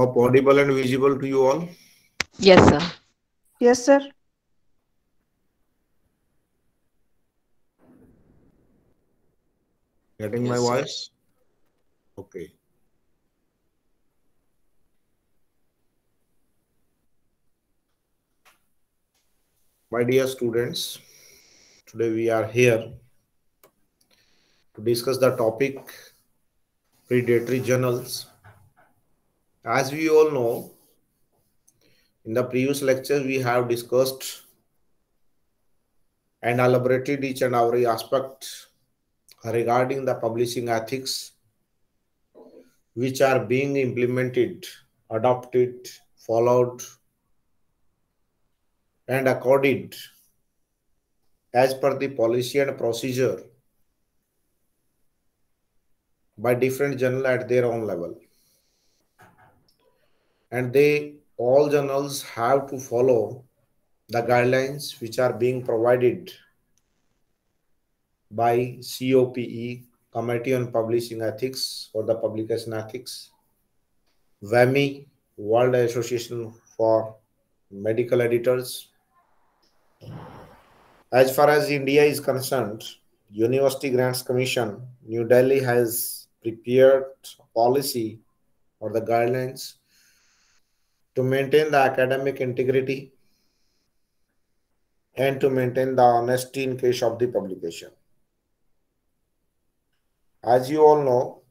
hope audible and visible to you all. Yes, sir. Yes, sir. Getting my Yes, sir. voice? Okay. My dear students, today we are here to discuss the topic predatory journals. As we all know, in the previous lecture we have discussed and elaborated each and every aspect regarding the publishing ethics which are being implemented, adopted, followed, and accorded as per the policy and procedure by different journals at their own level. And they all journals have to follow the guidelines which are being provided by COPE, Committee on Publishing Ethics or the Publication Ethics, WAMI, World Association for Medical Editors. As far as India is concerned, University Grants Commission, New Delhi has prepared a policy or the guidelines to maintain the academic integrity and to maintain the honesty in case of the publication. As you all know,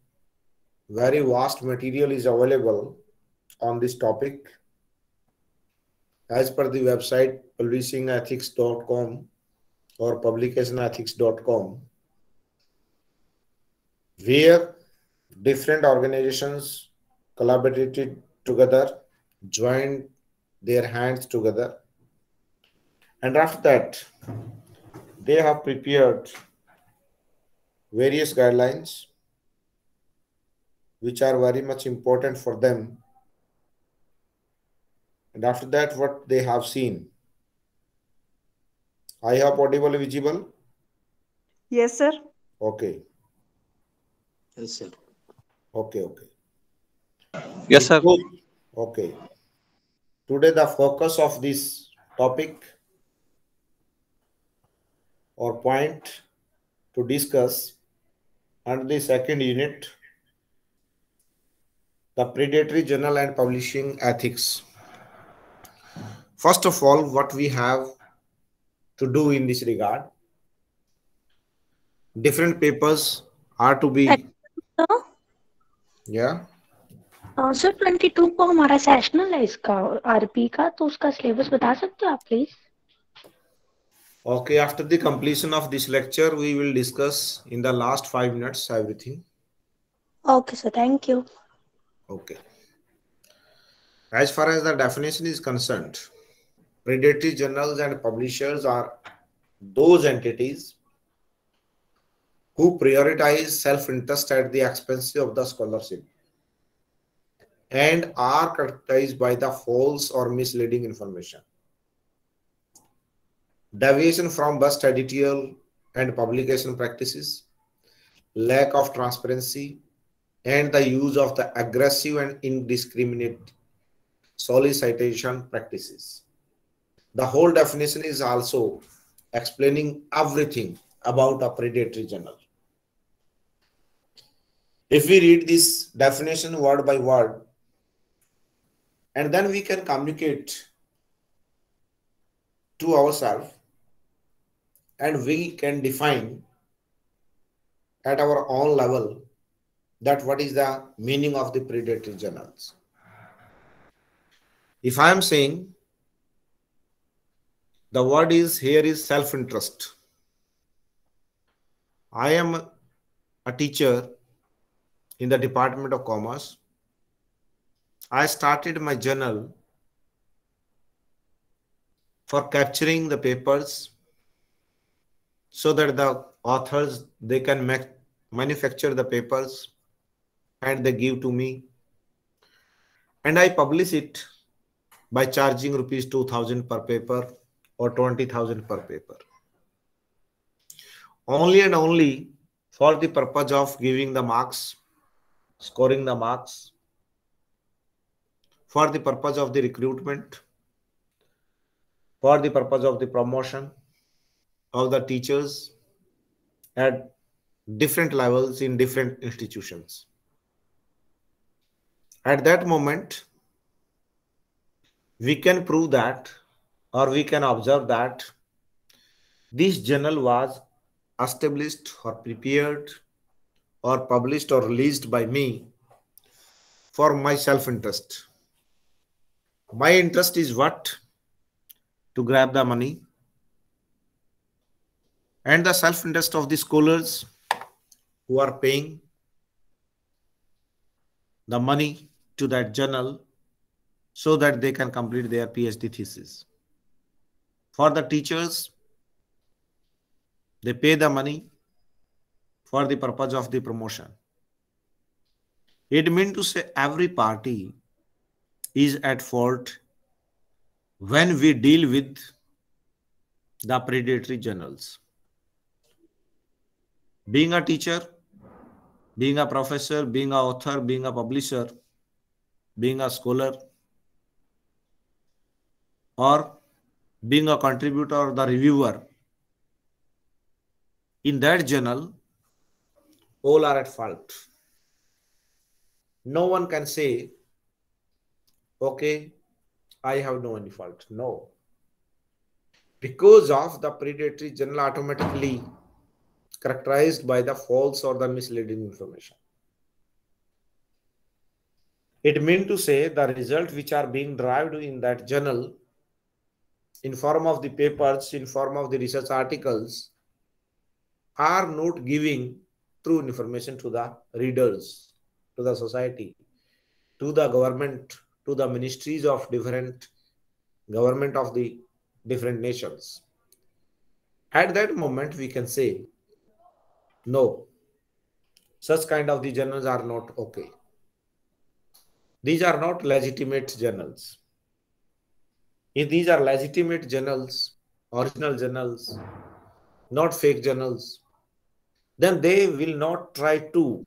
very vast material is available on this topic. As per the website publishingethics.com or publicationethics.com, where different organizations collaborated together, joined their hands together, and after that, they have prepared various guidelines which are very much important for them. And after that, what they have seen. I hope audible, visible. Yes, sir. Okay. Yes, sir. Okay. Yes, sir. Okay. Today, the focus of this topic or point to discuss under the second unit, the predatory journal and publishing ethics. First of all, what we have to do in this regard, different papers are to be, yeah. Sir 22 को हमारा sessional है इसका RP का, तो उसका syllabus बता सकते हो आप please? Okay, after the completion of this lecture, we will discuss in the last 5 minutes everything. Okay, sir. Thank you. Okay. As far as the definition is concerned, predatory journals and publishers are those entities who prioritize self-interest at the expense of the scholarship and are characterized by the false or misleading information, deviation from best editorial and publication practices, lack of transparency, and the use of the aggressive and indiscriminate solicitation practices. The whole definition is also explaining everything about a predatory journal. If we read this definition word by word, and then we can communicate to ourselves and we can define at our own level that what is the meaning of the predatory journals. If I am saying the word is here is self-interest. I am a teacher in the Department of Commerce. I started my journal for capturing the papers so that the authors, they can manufacture the papers and they give to me. And I publish it by charging rupees 2,000 per paper or 20,000 per paper. Only and only for the purpose of giving the marks, scoring the marks, for the purpose of the recruitment, for the purpose of the promotion of the teachers at different levels in different institutions. At that moment, we can prove that, or we can observe that this journal was established or prepared or published or released by me for my self-interest. My interest is what? To grab the money. And the self-interest of the scholars who are paying the money to that journal so that they can complete their PhD thesis. For the teachers, they pay the money for the purpose of the promotion. It means to say every party is at fault when we deal with the predatory journals. Being a teacher, being a professor, being an author, being a publisher, being a scholar, or being a contributor or the reviewer, in that journal, all are at fault. No one can say, okay, I have no any fault. No. Because of the predatory journal automatically characterized by the false or the misleading information. It means to say the results which are being derived in that journal in form of the papers, in form of the research articles, are not giving true information to the readers, to the society, to the government, to the ministries of different government of the different nations. At that moment, we can say, no, such kind of the journals are not okay. These are not legitimate journals. If these are legitimate journals, original journals, not fake journals, then they will not try to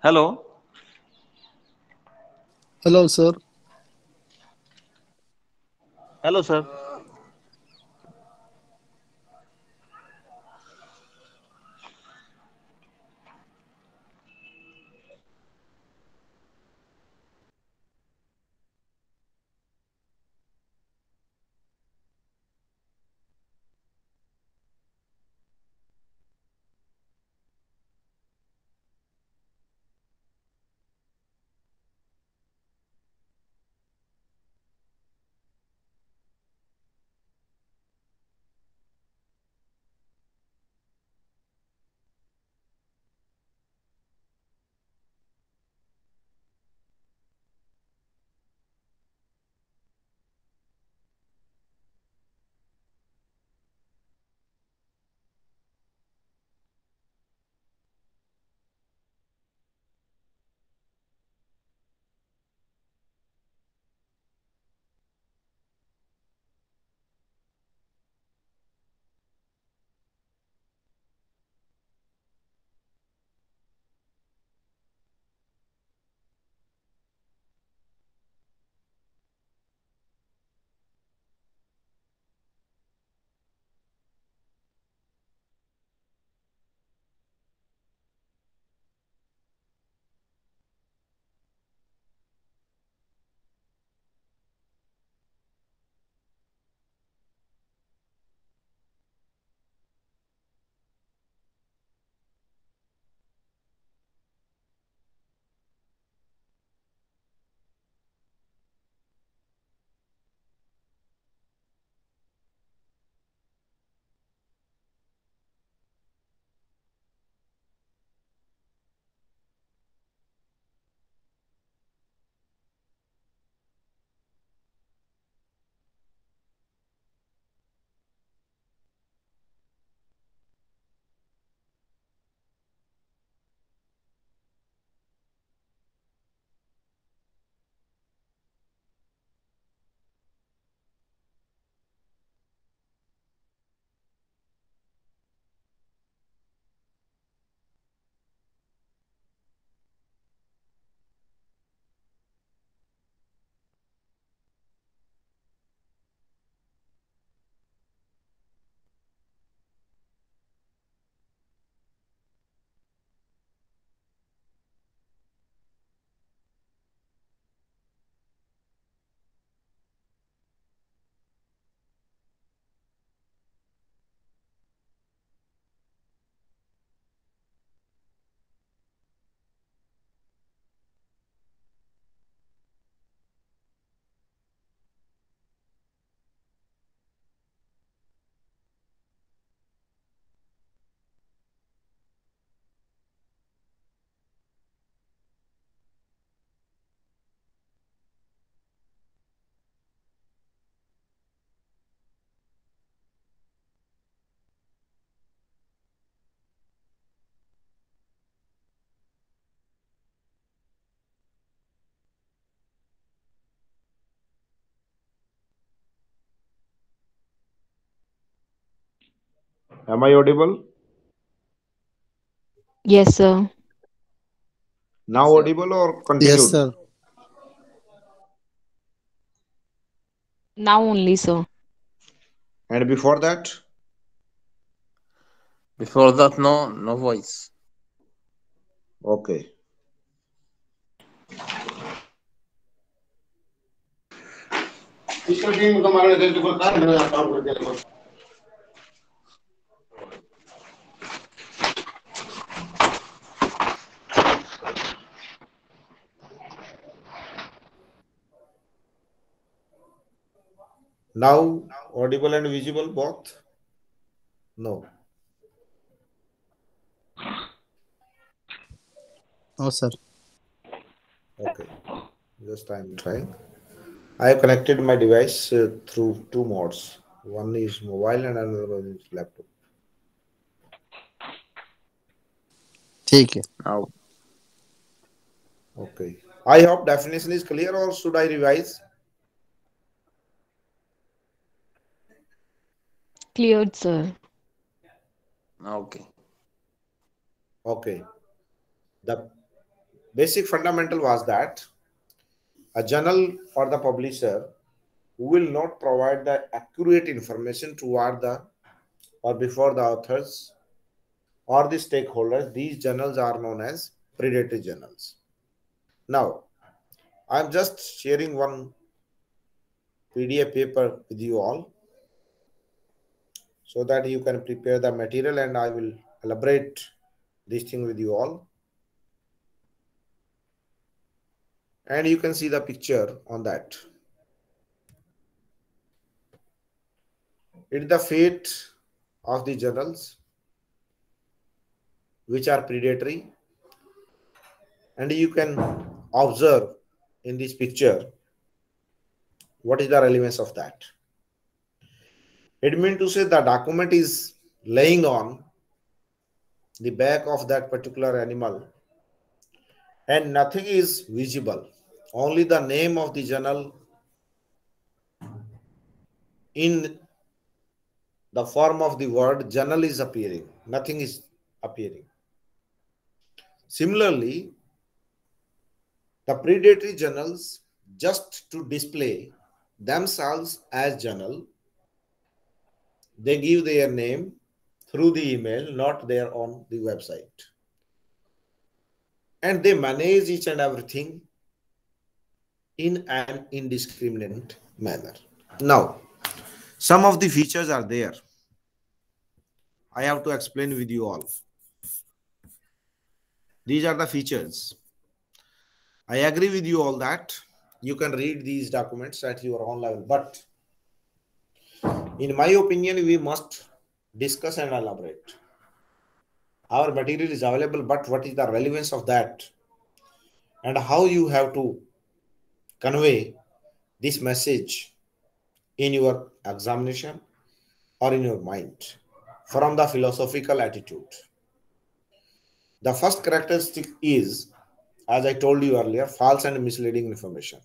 Hello. Hello, sir. Hello, sir. Am I audible? Yes, sir. Now audible or Yes, continued? sir. Now only, sir. And before that? Before that, no voice. Okay. Now audible and visible both? No. No, sir. Okay. Just I'm trying. I have connected my device through two modes. One is mobile and another one is laptop. ठीक है. Now, Okay. I hope definition is clear or should I revise? Cleared, sir. okay. Okay. The Basic fundamental was that a journal or the publisher will not provide the accurate information toward the or before the authors or the stakeholders. These journals are known as predatory journals. Now, I'm just sharing one PDF paper with you all so that you can prepare the material, and I will elaborate this thing with you all. And you can see the picture on that. It's the fate of the journals which are predatory, and you can observe in this picture what is the relevance of that. It means to say the document is laying on the back of that particular animal and nothing is visible. Only the name of the journal in the form of the word journal is appearing. Nothing is appearing. Similarly, the predatory journals, just to display themselves as journal, they give their name through the email, not there on the website. And they manage each and everything in an indiscriminate manner. Now, some of the features are there. I have to explain with you all. These are the features. I agree with you all that you can read these documents at your own level, but in my opinion, we must discuss and elaborate. Our material is available, but what is the relevance of that and how you have to convey this message in your examination or in your mind from the philosophical attitude. The first characteristic is, as I told you earlier, false and misleading information.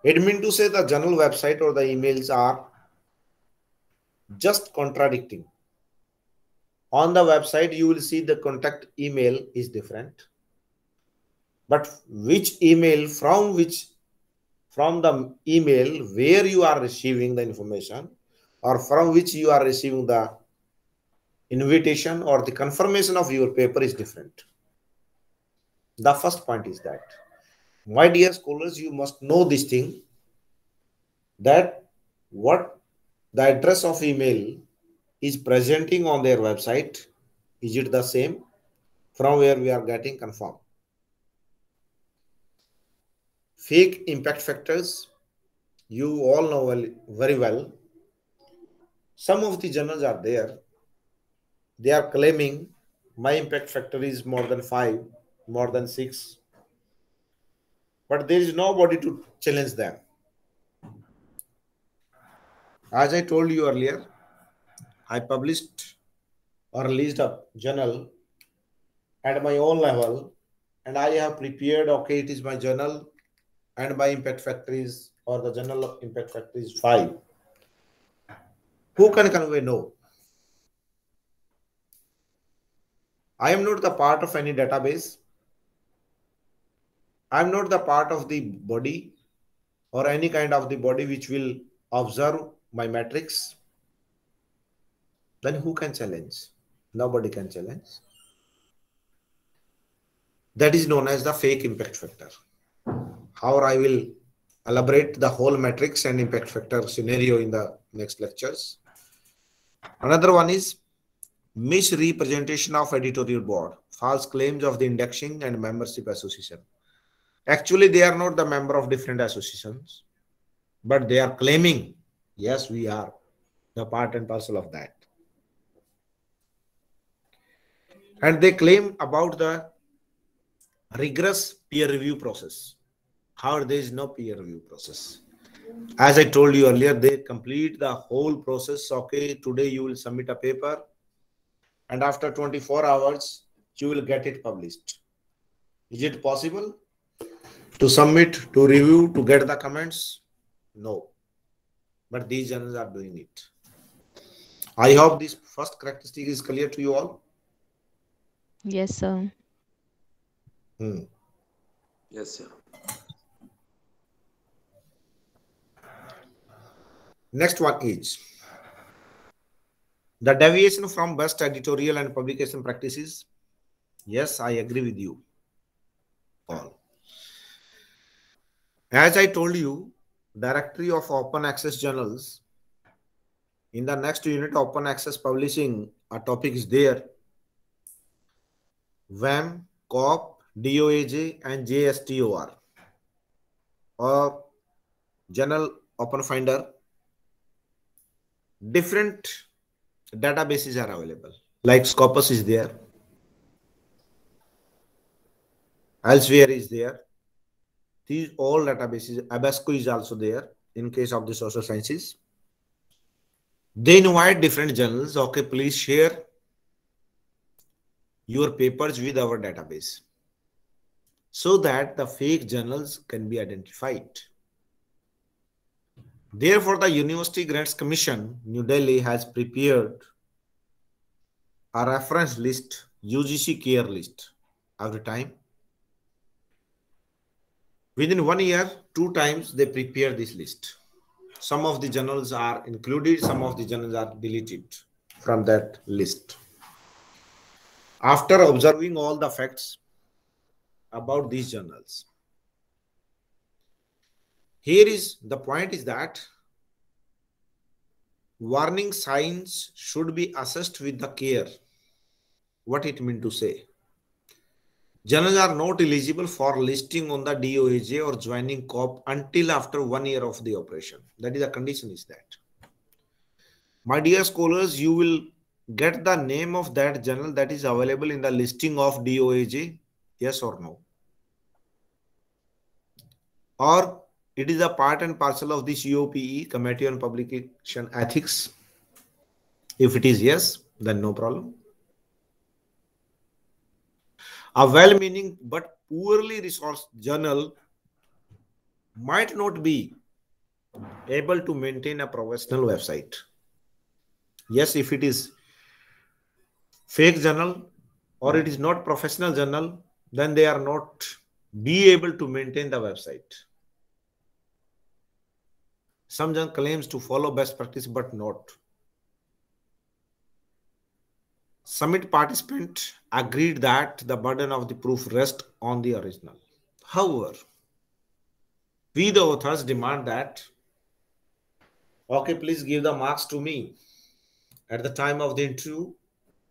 It means to say the journal website or the emails are just contradicting. On the website, you will see the contact email is different. But which email, from the email where you are receiving the information or from which you are receiving the invitation or the confirmation of your paper is different. The first point is that, my dear scholars, you must know this thing, that what the address of email is presenting on their website, is it the same from where we are getting confirmed? Fake impact factors, you all know very well. Some of the journals are there. They are claiming my impact factor is more than 5, more than 6. But there is nobody to challenge them. As I told you earlier, I published or released a journal at my own level, and I have prepared, okay, it is my journal and my impact factor is, or the journal of impact factor is 5. Who can convey no? I am not the part of any database. I am not the part of the body or any kind of the body which will observe my metrics. Then who can challenge? Nobody can challenge. That is known as the fake impact factor. However, I will elaborate the whole metrics and impact factor scenario in the next lectures. Another one is misrepresentation of editorial board, false claims of the indexing and membership association. Actually, they are not the member of different associations, but they are claiming, yes, we are the part and parcel of that. And they claim about the rigorous peer review process. However, there is no peer review process. As I told you earlier, they complete the whole process. Okay, today you will submit a paper, and after 24 hours, you will get it published. Is it possible to submit, to review, to get the comments? No. But these journals are doing it. I hope this first characteristic is clear to you all. Yes, sir. Yes, sir. Next one is the deviation from best editorial and publication practices. Yes, I agree with you all. As I told you, directory of open access journals. In the next unit, open access publishing, a topic is there. WAM, COP, DOAJ, and JSTOR, or Journal Open Finder. Different databases are available. Like Scopus is there. Elsewhere is there. These all databases. Abasco is also there in case of the social sciences. They invite different journals. Okay, please share your papers with our database so that the fake journals can be identified. Therefore, the University Grants Commission, New Delhi, has prepared a reference list, UGC care list, every time. Within 1 year, 2 times they prepare this list. Some of the journals are included, some of the journals are deleted from that list. After observing all the facts about these journals, here is the point is that warning signs should be assessed with the care. What it means to say? Journals are not eligible for listing on the DOAJ or joining COP until after 1 year of the operation. That is the condition is that. My dear scholars, you will get the name of that journal that is available in the listing of DOAJ, yes or no? Or it is a part and parcel of the COPE, Committee on Publication Ethics. If it is yes, then no problem. A well-meaning but poorly resourced journal might not be able to maintain a professional website. Yes, if it is fake journal or it is not professional journal, then they are not be able to maintain the website. Some journal claims to follow best practice, but not. Summit participant agreed that the burden of the proof rests on the original. However, we the authors demand that, okay, please give the marks to me at the time of the interview,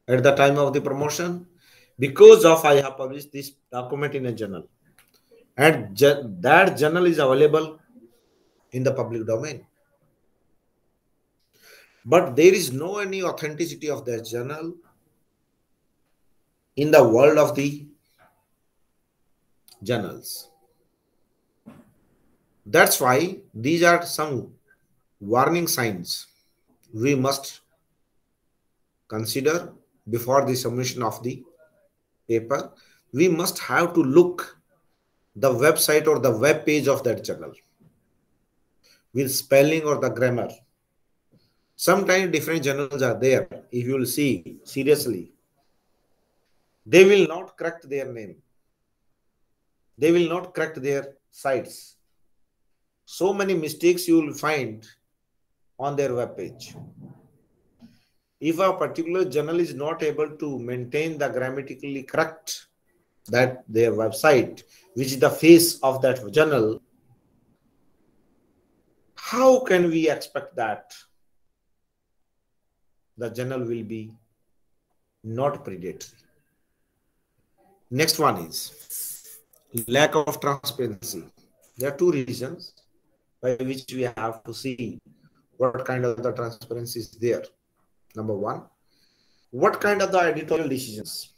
at the time of the promotion, because of I have published this document in a journal. And that journal is available in the public domain. But there is no any authenticity of that journal in the world of the journals. That's why these are some warning signs we must consider before the submission of the paper. We must have to look the website or the web page of that journal with spelling or the grammar. Sometimes different journals are there. If you will see seriously, they will not correct their name. They will not correct their sites. So many mistakes you will find on their web page. If a particular journal is not able to maintain the grammatically correct that their website, which is the face of that journal, how can we expect that the journal will be not predatory? Next one is lack of transparency. There are 2 reasons by which we have to see what kind of the transparency is there. Number 1, what kind of the editorial decisions?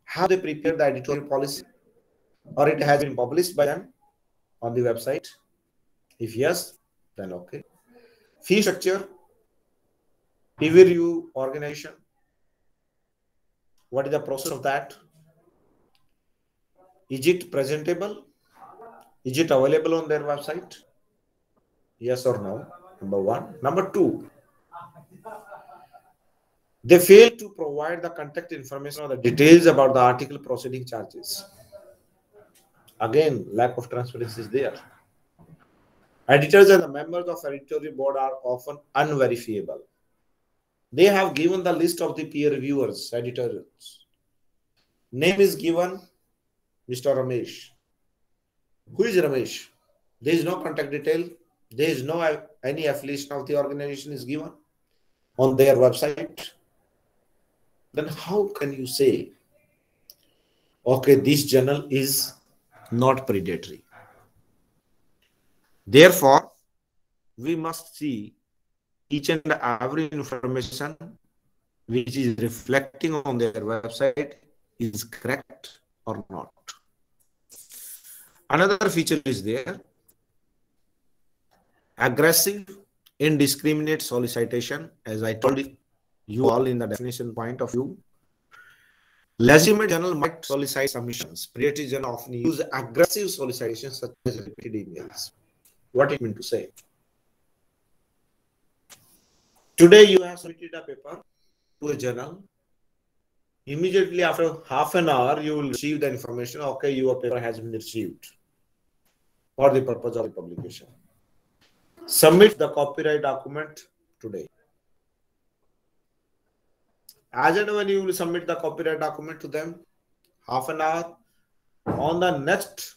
Have they prepared the editorial policy or it has been published by them on the website? If yes, then okay. Fee structure, peer review organization, what is the process of that? Is it presentable? Is it available on their website? Yes or no? Number 1. Number 2, they fail to provide the contact information or the details about the article proceeding charges. Again, lack of transparency is there. Editors and the members of editorial board are often unverifiable. They have given the list of the peer reviewers, editors. Name is given Mr. Ramesh. Who is Ramesh? There is no contact detail. There is no any affiliation of the organization is given on their website. Then how can you say, okay, this journal is not predatory? Therefore, we must see each and every information which is reflecting on their website is correct or not. Another feature is there, aggressive, indiscriminate solicitation. As I told you all in the definition point of view, legitimate journal might solicit submissions. Predatory journal often use aggressive solicitations such as repeated emails. What it mean to say? Today you have submitted a paper to a journal. Immediately after half an hour, you will receive the information, okay, your paper has been received for the purpose of the publication. Submit the copyright document today. As and when you will submit the copyright document to them, half an hour, on the next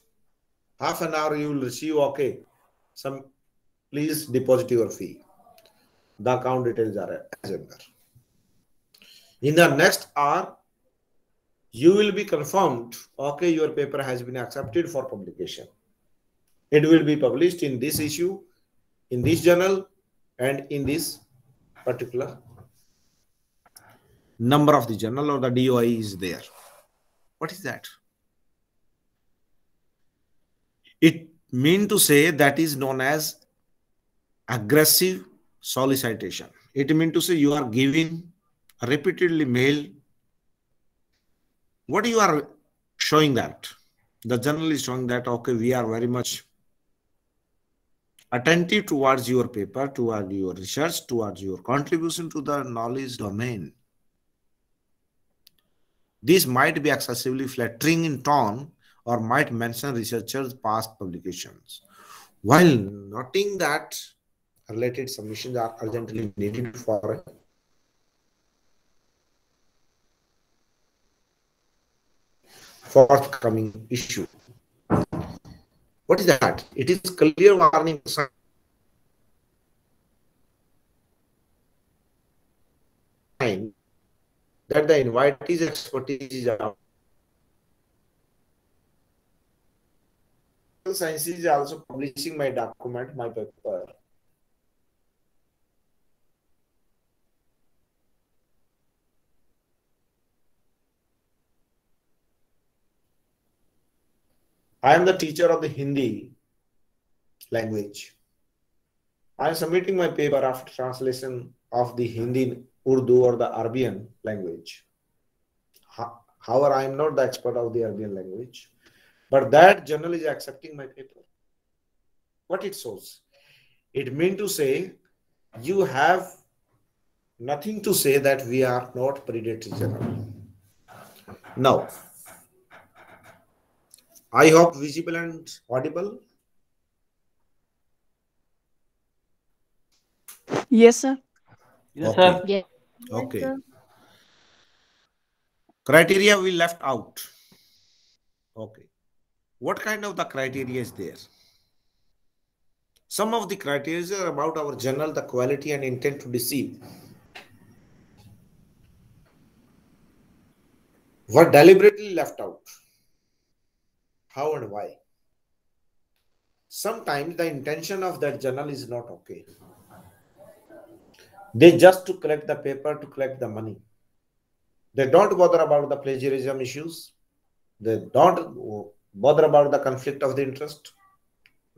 half an hour, you will receive, okay, please deposit your fee. The account details are as in there. In the next hour, you will be confirmed, okay, your paper has been accepted for publication. It will be published in this issue, in this journal, and in this particular number of the journal, or the DOI is there. What is that? It means to say that is known as aggressive solicitation. It means to say you are giving repeatedly mail. What you are showing that? The journal is showing that, okay, we are very much attentive towards your paper, towards your research, towards your contribution to the knowledge domain. This might be excessively flattering in tone or might mention researchers' past publications. While noting that related submissions are urgently needed for forthcoming issue. What is that? It is clear warning sign that the invitee's expertise is out. Science is also publishing my document, my paper. I am the teacher of the Hindi language. I am submitting my paper after translation of the Hindi, Urdu, or the Arabian language. However, I am not the expert of the Arabian language, but that journal is accepting my paper. What it shows? It means to say you have nothing to say that we are not predatory journal. Now, I hope visible and audible. Yes, sir. Yes, Okay. sir. Yeah. Okay. Yes, sir. Criteria we left out. Okay. What kind of the criteria is there? Some of the criteria are about our journal, the quality and intent to deceive. Were deliberately left out. How and why? Sometimes the intention of that journal is not okay. They just to collect the paper, to collect the money. They don't bother about the plagiarism issues. They don't bother about the conflict of the interest.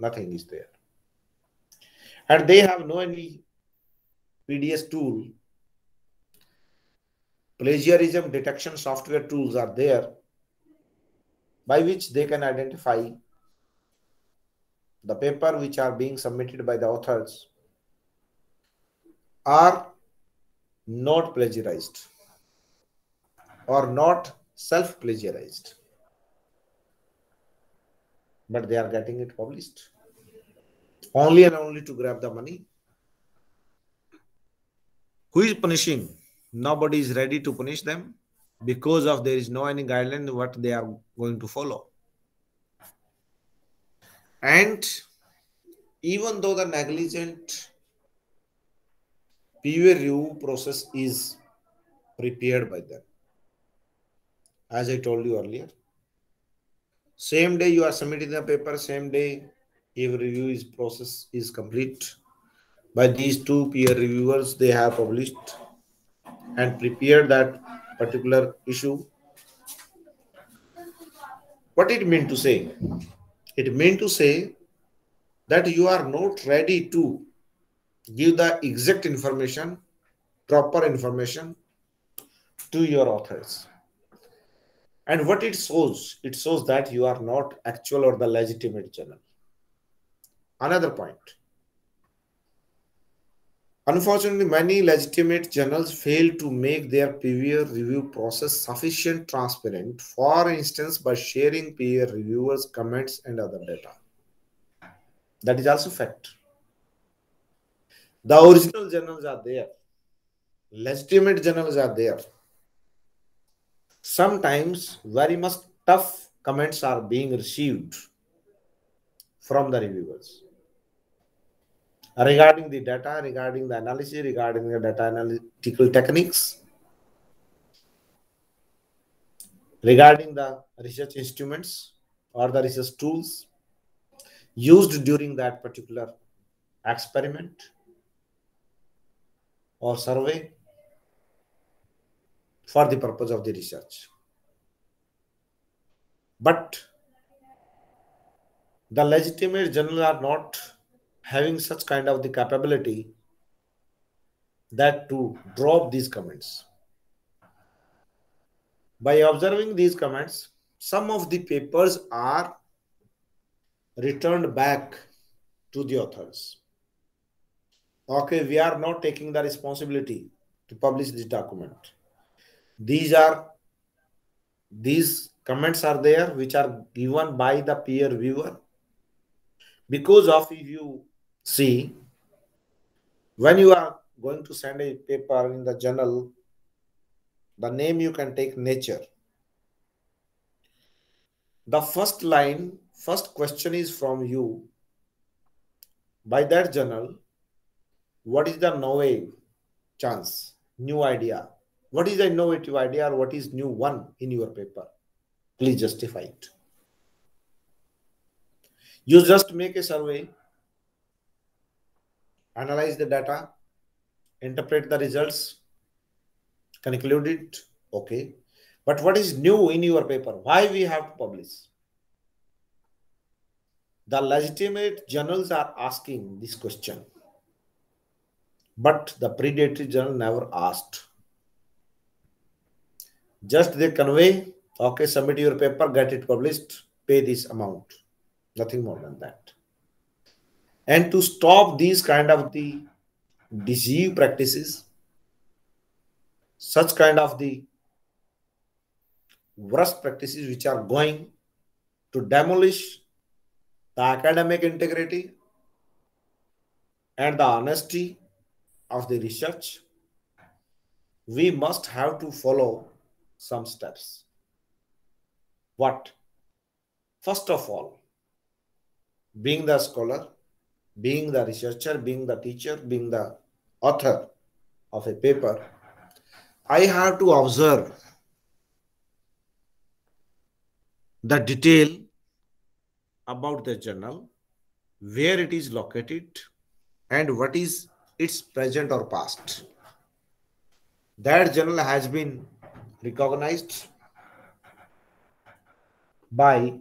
Nothing is there. And they have no any PDS tool. Plagiarism detection software tools are there by which they can identify the paper which are being submitted by the authors are not plagiarized or not self-plagiarized. but they are getting it published only and only to grab the money. Who is punishing? Nobody is ready to punish them because of there is no any guideline what they are going to follow. And even though the negligent peer review process is prepared by them, as I told you earlier, same day you are submitting the paper, same day peer review is process is complete by these two peer reviewers. They have published and prepared that particular issue. What it mean to say? It mean to say that you are not ready to give the exact information, proper information to your authors. And what it shows that you are not actual or the legitimate journal. Another point. Unfortunately, many legitimate journals fail to make their peer review process sufficient transparent, for instance, by sharing peer reviewers' comments and other data. That is also fact. The original journals are there. Legitimate journals are there. Sometimes very much tough comments are being received from the reviewers regarding the data, regarding the analysis, regarding the data analytical techniques, regarding the research instruments or the research tools used during that particular experiment or survey for the purpose of the research. But the legitimate journals are not having such kind of the capability that to drop these comments. By observing these comments, some of the papers are returned back to the authors. Okay, we are not taking the responsibility to publish this document. These comments are there which are given by the peer reviewer. Because of, if you see, when you are going to send a paper in the journal, the name you can take Nature. The first line, first question is from you by that journal. What is the novel chance, new idea? What is the innovative idea or what is new one in your paper? Please justify it. You just make a survey, analyze the data, interpret the results, conclude it, okay. But what is new in your paper? Why we have to publish? The legitimate journals are asking this question, but the predatory journal never asked. Just they convey, okay, submit your paper, get it published, pay this amount. Nothing more than that. And to stop these kind of the deceive practices, such kind of the worst practices which are going to demolish the academic integrity and the honesty of the research, we must have to follow some steps. What? First of all, being the scholar, being the researcher, being the teacher, being the author of a paper, I have to observe the detail about the journal, where it is located, and what is its present or past. That journal has been recognized by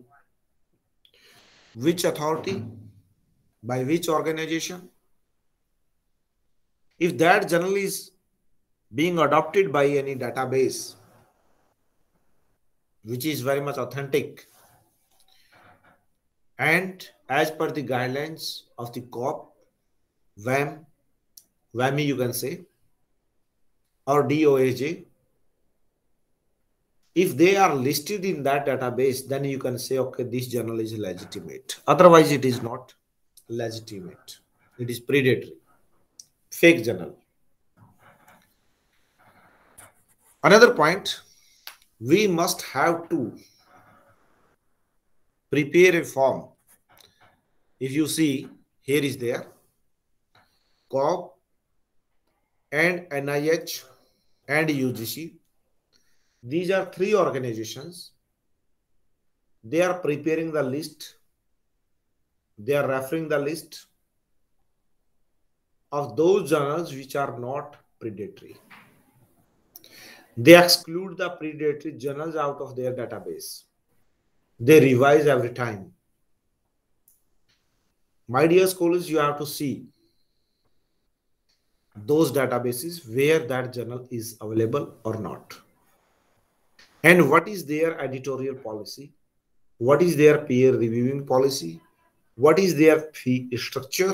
which authority, by which organization. If that journal is being adopted by any database which is very much authentic and as per the guidelines of the COP, WAMI you can say, or DOAJ, If they are listed in that database, then you can say, okay, this journal is legitimate. Otherwise, it is not legitimate. It is predatory, fake journal. Another point, we must have to prepare a form. If you see, here is there, COB and NIH and UGC. These are three organizations. They are preparing the list. They are referring the list of those journals which are not predatory. They exclude the predatory journals out of their database. They revise every time. My dear scholars, you have to see those databases where that journal is available or not. And what is their editorial policy? What is their peer reviewing policy? What is their fee structure?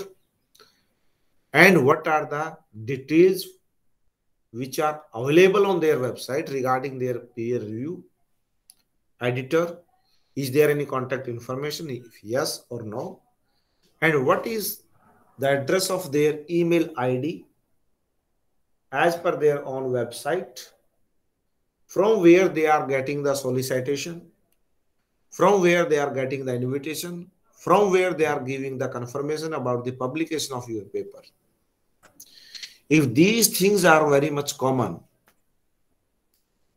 And what are the details which are available on their website regarding their peer review, editor? Is there any contact information? If yes or no? And what is the address of their email ID as per their own website? From where they are getting the solicitation? From where they are getting the invitation? From where they are giving the confirmation about the publication of your paper? If these things are very much common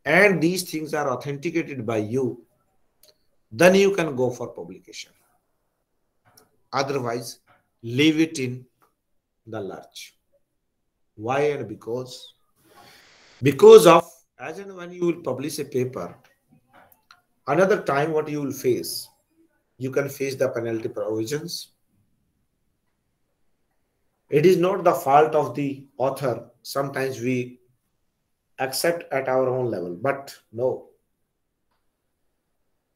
and these things are authenticated by you, then you can go for publication. Otherwise, leave it in the lurch. Why and because? Because of, as and when you will publish a paper, another time what you will face, you can face the penalty provisions. It is not the fault of the author. Sometimes we accept at our own level, but no.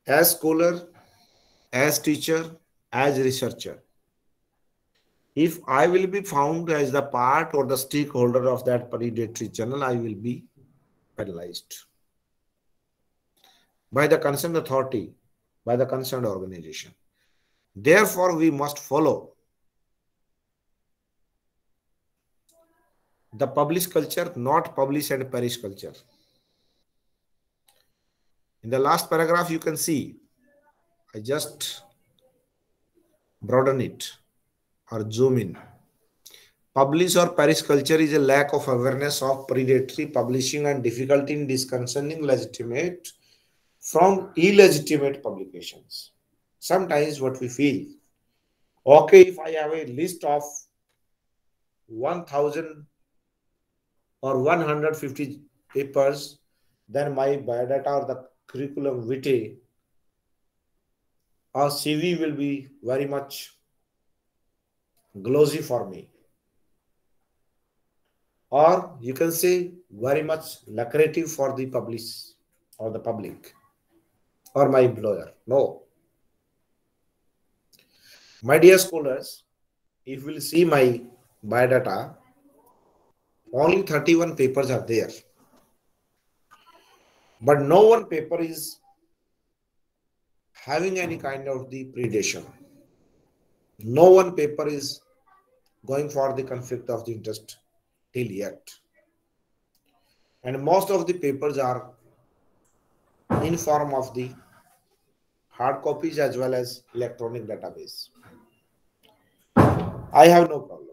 As scholar, as teacher, as researcher, if I will be found as the part or the stakeholder of that predatory journal, I will be penalized by the concerned authority, by the concerned organization. Therefore, we must follow the publish culture, not publish and perish culture. In the last paragraph, you can see, I just broaden it or zoom in. Publish or perish culture is a lack of awareness of predatory publishing and difficulty in disconcerting legitimate from illegitimate publications. Sometimes what we feel, okay, if I have a list of 1,000 or 150 papers, then my biodata or the curriculum vitae or CV will be very much glossy for me. Or you can say very much lucrative for the public or the public or my employer. No. My dear scholars, if you will see my biodata, only 31 papers are there. But no one paper is having any kind of the predation. No one paper is going for the conflict of the interest till yet. And most of the papers are in form of the hard copies as well as electronic database. I have no problem.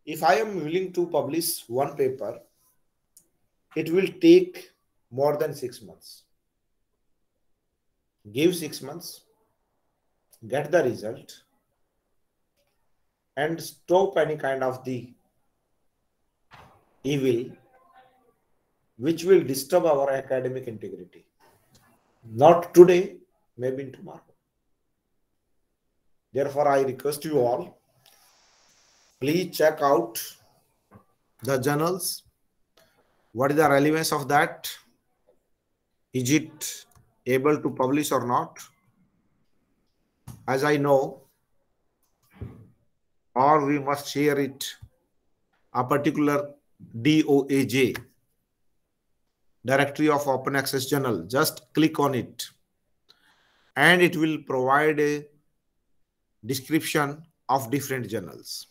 If I am willing to publish one paper, it will take more than 6 months. Give 6 months, get the result, and stop any kind of the evil which will disturb our academic integrity. Not today, maybe tomorrow. Therefore, I request you all, please check out the journals. What is the relevance of that? Is it able to publish or not? As I know, or we must share it, a particular DOAJ directory of open access journal. Just click on it and it will provide a description of different journals,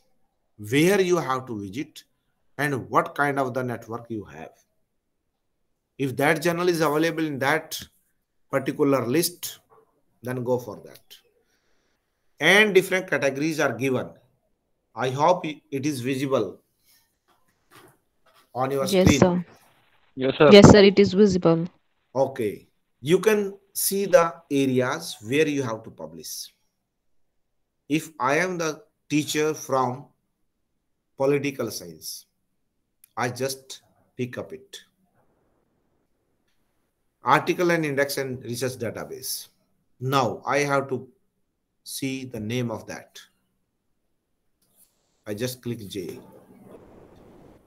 where you have to visit and what kind of the network you have. If that journal is available in that particular list, then go for that. And different categories are given. I hope it is visible on your Yes, screen. sir. Yes, sir. Yes, sir, it is visible. Okay. You can see the areas where you have to publish. If I am the teacher from political science, I just pick up it. Article and index and research database. Now I have to see the name of that. I just click J.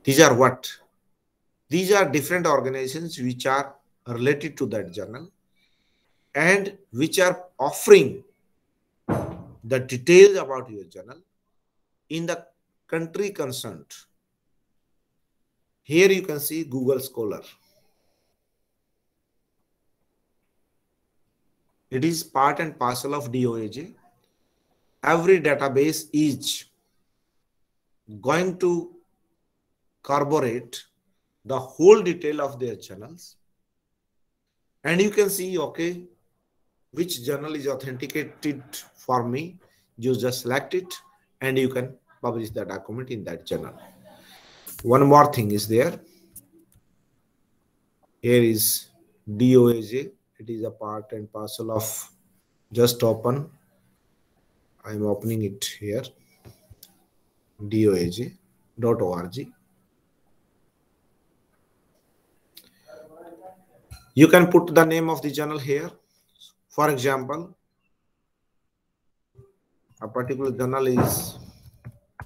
These are what? These are different organizations which are related to that journal and which are offering the details about your journal in the country concerned. Here you can see Google Scholar. It is part and parcel of DOAJ. Every database is going to corroborate the whole detail of their journals. And you can see, okay, which journal is authenticated for me. You just select it and you can publish the document in that journal. One more thing is there. Here is DOAJ. It is a part and parcel of, just open. I'm opening it here. DOAJ.org. You can put the name of the journal here. For example, a particular journal is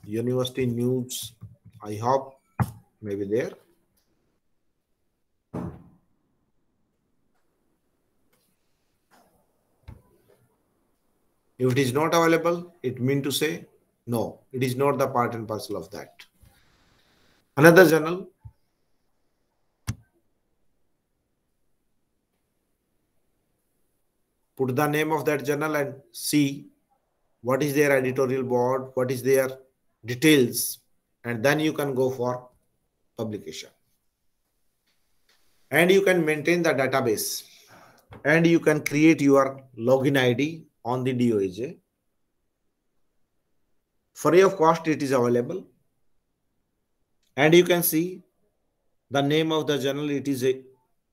University News. I hope maybe there. If it is not available, it means to say, no, it is not the part and parcel of that. Another journal. Put the name of that journal and see what is their editorial board, what is their details, and then you can go for publication. And you can maintain the database and you can create your login ID on the DOAJ. Free of cost, it is available. And you can see the name of the journal, it is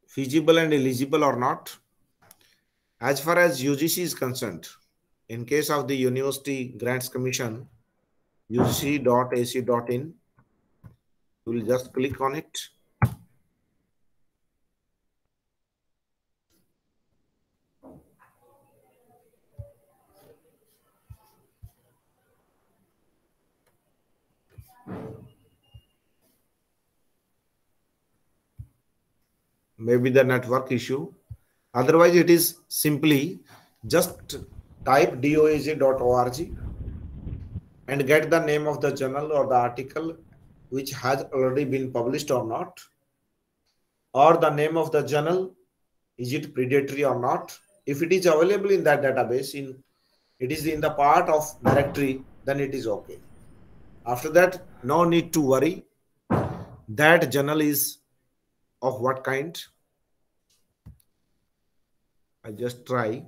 feasible and eligible or not. As far as UGC is concerned, in case of the University Grants Commission, ugc.ac.in, you will just click on it. Maybe the network issue. Otherwise, it is simply just type doaj.org and get the name of the journal or the article which has already been published or not, or the name of the journal, is it predatory or not. If it is available in that database, it is in the part of directory, then it is okay. After that, no need to worry. That journal is of what kind? I just try.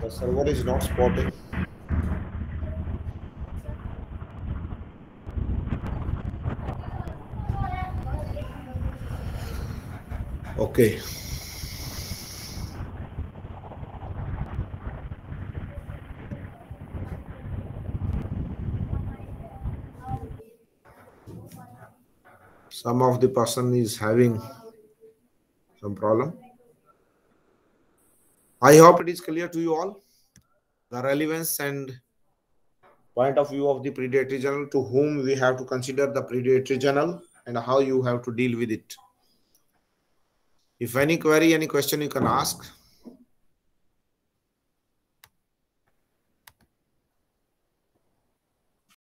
The server is not spotting. Okay. Some of the person is having some problem. I hope it is clear to you all, the relevance and point of view of the predatory journal, to whom we have to consider the predatory journal and how you have to deal with it. If any query, any question you can ask.